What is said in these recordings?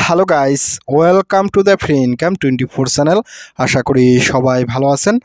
Hello guys, welcome to the free income 24 channel. আশা করি সবাই ভালো আছেন।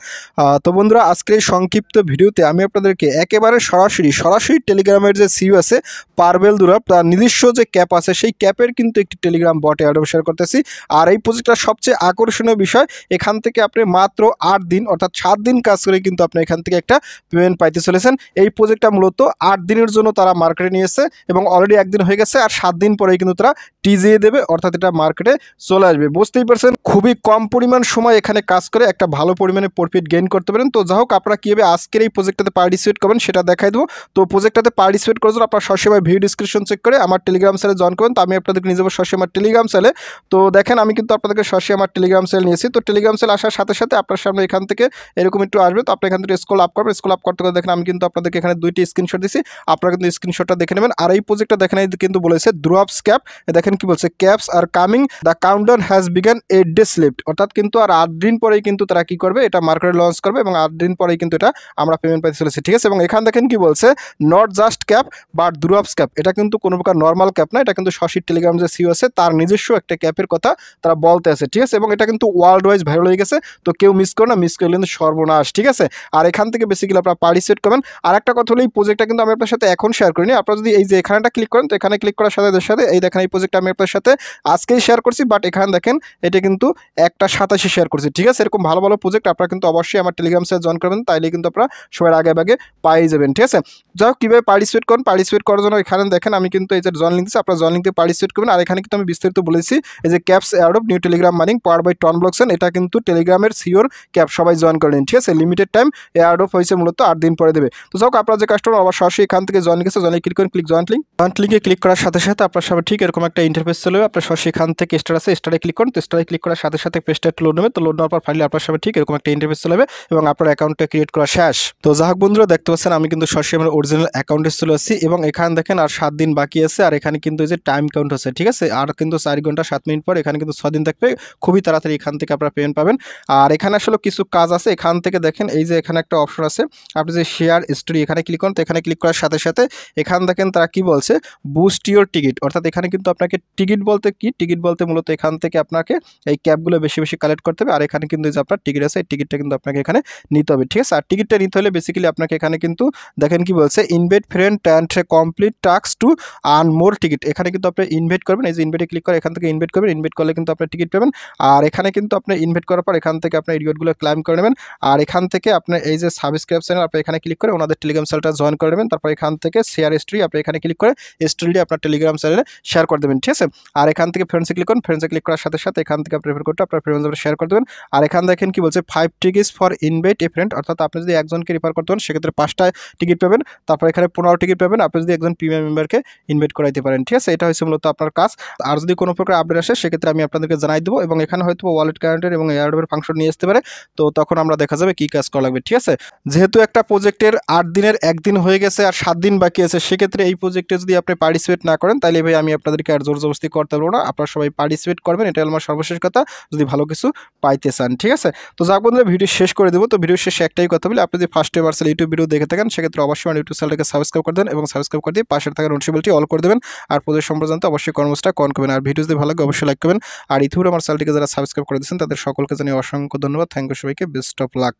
তো বন্ধুরা, আজকের এই সংক্ষিপ্ত ভিডিওতে আমি আপনাদেরকে একেবারে সরাসরি টেলিগ্রামের যে সিইও আছে পারভেল দুরাব, তার নিজস্ব যে ক্যাপ আছে সেই ক্যাপের কিন্তু একটি টেলিগ্রাম বটে অ্যাডব শেয়ার করতেছি। আর এই প্রজেক্টটার সবচেয়ে আকর্ষণীয় বিষয়, এখান থেকে আপনি মাত্র 8 দিন অর্থাৎ 7 দিন কাজ করে কিন্তু আপনি এখান থেকে একটা পেমেন্ট পাইতে চলেছেন। এই প্রজেক্টটা মূলত 8 দিনের জন্য তারা মার্কেটে নিয়েছে এবং অলরেডি একদিন হয়ে গেছে, আর 7 দিন পরেই কিন্তু তারা টিজিয়ে দেবে, অর্থাৎ এটা মার্কেটে চলে আসবে। বুঝতেই পারছেন, খুবই কম পরিমাণ সময় এখানে কাজ করে একটা ভালো পরিমাণে প্রফিট গেইন করতে পারেন। তো যাই হোক, আপনারা কীভাবে আজকের এই প্রজেক্টটাতে পার্টিসিপেট করবেন সেটা দেখাই দেবো। তো প্রজেক্টটাতে পার্টিসিপেট করার জন্য আপনারা সবসময় ভিডিও ডিসক্রিপশন চেক করে আমার টেলিগ্রাম চ্যানেলে জয়েন করবেন। তো আমি আপনাদেরকে নিয়ে যাবো সরাসরি আমার টেলিগ্রাম চ্যানেলে। তো দেখেন, আমি কিন্তু আপনাদেরকে সরাসরি আমার টেলিগ্রাম চ্যানেল নিয়েছি। তো টেলিগ্রাম চ্যানেল আসার সাথে সাথে আপনার সামনে এখান থেকে এরকম একটু আসবে। তো আপনি এখান থেকে স্ক্রল আপ করবেন। স্ক্রল আপ করতে করতে দেখেন আমি কিন্তু আপনাদেরকে এখানে 2টি স্ক্রিনশট দিচ্ছি। আপনারা কিন্তু স্ক্রিনশটটা দেখে নেবেন। আর এই প্রজেক্টটা দেখেন, এই কিন্তু বলেছে দুরাবস ক্যাপ। দেখেন কি বলছে, caps are coming, the countdown has began 8 days lift. অর্থাৎ কিন্তু আর 8 দিন পরেই কিন্তু তারা কি করবে, এটা মার্কেটে লঞ্চ করবে এবং 8 দিন পরেই কিন্তু এটা আমরা পেমেন্ট পাইতে চলেছি। ঠিক আছে, এবং এখানে দেখেন কি বলছে, নট জাস্ট ক্যাপ বাট দুরাবস ক্যাপ। এটা কিন্তু কোনো প্রকার নর্মাল ক্যাপ না, এটা কিন্তু সরাসরি টেলিগ্রাম যে সিইও আছে তার নিজস্ব একটা ক্যাপের কথা তারা বলতে আছে। ঠিক আছে, এবং এটা কিন্তু ওয়ার্ল্ড ওয়াইজ ভাইরাল হয়ে গেছে। তো কেউ মিস করো না, মিস করলে কিন্তু সর্বনাশ। ঠিক আছে, আর এখান থেকে বেসিক্যালি আপনারা পার্টিসিপেট করবেন। আর একটা কথা হলো, এই প্রজেক্টটা কিন্তু আমি আপনার সাথে এখন শেয়ার করিনি। আপনারা যদি এই যে এখানটা ক্লিক করেন, তো এখানে ক্লিক করার সাথে সাথে এই দেখেন এই প্রজেক্টটা আমি আপনার সাথে আজকেই শেয়ার করছি, বাট এখানে দেখেন এটা কিন্তু 1:27 শেয়ার করছি। ঠিক আছে, এরকম ভালো ভালো প্রজেক্ট আপনারা কিন্তু অবশ্যই আমার টেলিগ্রাম চ্যানেল জয়েন করবেন, তাইলে কিন্তু আপনারা সবার আগে পাই যাবেন। ঠিক আছে, যাও কীভাবে পার্টিসিপেট করেন, পার্টিসিপেট করার জন্য এখানে দেখেন আমি কিন্তু এই যে জয়েন লিঙ্ক দিচ্ছি, আপনারা জয়েন লিঙ্কে পার্টিসিপেট করবেন। আর এখানে কিন্তু আমি বিস্তারিত বলেছি, এই যে caps airdrop new Telegram mining power by TON blockchain, এটা কিন্তু টেলিগ্রামের সিওর ক্যাপ, সবাই জয়েন করে নিন। ঠিক আছে, লিমিটেড টাইম এয়ারড্রপ হয়েছে, মূলত 8 দিন পরে দেবে। তো যাও আপনারা যে কাস্টমার আবার সরাসরি এখান থেকে জয়েন লিখেছে, জয়েন ক্লিক করেন, ক্লিক জয়েন্ট লিঙ্কে ক্লিক করার সাথে সাথে আপনার সামনে ঠিক এরকম একটা ইন্টারফেস চলে যাবে। আপনার সরাসরি এখান থেকে স্টার আছে, স্টারে ক্লিক করুন। তো স্টারে ক্লিক করার সাথে সাথে পেজটা একটু লোড নেবে। তো লোড নেওয়ার পর ফাইনালি আপনার সামনে ঠিক এরকম একটা ইন্টারফেস চলে যাবে এবং আপনার অ্যাকাউন্টটা ক্রিয়েট করা শেষ। তো যাই হোক বন্ধুরা, দেখতে পাচ্ছেন আমি কিন্তু সরাসরি আমার অরিজিনাল অ্যাকাউন্টে চলে আসছি এবং এখানে দেখেন আর 7 দিন বাকি আছে। আর এখানে কিন্তু এই যে টাইম কাউন্ট আছে, ঠিক আছে, আর কিন্তু 4 ঘন্টা 7 মিনিট পর এখানে কিন্তু 6 দিন থাকবে। খুবই তাড়াতাড়ি এখান থেকে আপনারা পেমেন্ট পাবেন। আর এখানে আসলে কিছু কাজ আছে। এখান থেকে দেখেন এই যে এখানে একটা অপশন আছে, আপনি যে শেয়ার স্টোরি এখানে ক্লিক করেন। তো এখানে ক্লিক করার সাথে সাথে এখানে দেখেন তারা কি বলছে, বুস্ট ইউর টিকিট। অর্থাৎ এখানে কিন্তু আপনাকে টিকিট বলতে কি, টিকিট বলতে মূলত এখান থেকে আপনাকে এই ক্যাপগুলো বেশি বেশি কালেক্ট করতে হবে। আর এখানে কিন্তু যে আপনার টিকিট আছে, এই টিকিটটা কিন্তু আপনাকে এখানে নিতে হবে। ঠিক আছে, আর টিকিটটা নিতে হলে বেসিক্যালি আপনাকে এখানে কিন্তু দেখেন কি বলছে, invite friend and complete task to earn more ticket. এখানে কিন্তু আপনি ইনভাইট করবেন, এই যে ইনভাইটে ক্লিক করে এখান থেকে ইনভাইট করবেন। ইনভাইট করলে কিন্তু আপনি টিকিট পাবেন। আর এখানে কিন্তু আপনি ইনভাইট করার পর এখান থেকে আপনার রিওয়ার্ডগুলো ক্লাইম করে নেবেন। আর এখান থেকে আপনার এই যে সাবস্ক্রাইব চ্যানেল, আপনি এখানে ক্লিক করে ওনাদের টেলিগ্রাম চ্যানেলটা জয়েন করে নেবেন। তারপর এখান থেকে শেয়ার স্টোরি, আপনি এখানে ক্লিক করে স্টোরিটি আপনার টেলিগ্রাম চ্যানেলে শেয়ার করে দেবেন। ঠিক আছে, আর এখান থেকে ফ্রেন্ডসে ক্লিক করুন। ফ্রেন্ডসে ক্লিক করার সাথে সাথে এখান থেকে আপনি রেফার কোডটা আপনার ফ্রেন্ডসদের শেয়ার করে দেবেন। আর এখানে দেখেন কি বলছে, 5 tickets for invite a friend. অর্থাৎ আপনি যদি একজনকে রেফার করতে পারেন সেক্ষেত্রে 5টা টিকিট পাবেন। তারপর এখানে 15 টিকিট পাবেন আপনি যদি একজন প্রিমিয়াম মেম্বারকে ইনভাইট করাইতে পারেন। ঠিক আছে, এটা হচ্ছে মূলত আপনার কাজ। আর যদি কোনো প্রকার আপডেট আসে সেক্ষেত্রে আমি আপনাদেরকে জানাই দেবো এবং এখানে হয়তো ওয়ালেট কারেন্টের এবং এয়ারড্রপের ফাংশন নিয়ে আসতে পারে। তো তখন আমরা দেখা যাবে কী কাজ করা লাগবে। ঠিক আছে, যেহেতু একটা প্রজেক্টের 8 দিনের একদিন হয়ে গেছে আর 7 দিন বাকি আছে, সেক্ষেত্রে এই প্রজেক্টে যদি আপনি পার্টিসিপেট না করেন তাহলে ভাই আমি আপনাদেরকে আর জোর জবরদস্তি করতে পারবো না। আপনারা সবাই পার্টিসিপেট করবেন, এটা আমার সর্বশেষ কথা, যদি ভালো কিছু পাইতে চান। ঠিক আছে, তো যাক বন্ধুরা, ভিডিও শেষ করে দেবো। তো ভিডিও শেষে একটাই কথা বলি, আপনি যদি ফার্স্ট টাইম আসলে ইউটিউব ভিডিও দেখে থাকেন সেক্ষেত্রে অবশ্যই আমার ইউটিউব চ্যানেলটাকে সাবস্ক্রাইব করে দেন এবং সাবস্ক্রাইব করে দিয়ে পাশে থাকা নোটিফিকেশনটি অল করে দেবেন। আর প্রজেক্ট সম্পর্কে অবশ্যই কর্মসটা কন করবেন। আর ভিডিও যদি ভালো লাগে অবশ্যই লাইক করবেন। আর ইতিপূর্বে আমার চ্যানেলটিকে যারা সাবস্ক্রাইব করে দিয়েছেন তাদের সকলকে জানিয়ে অসংখ্য ধন্যবাদ। থ্যাংক ইউ সবাইকে, বেস্ট অফ লাক।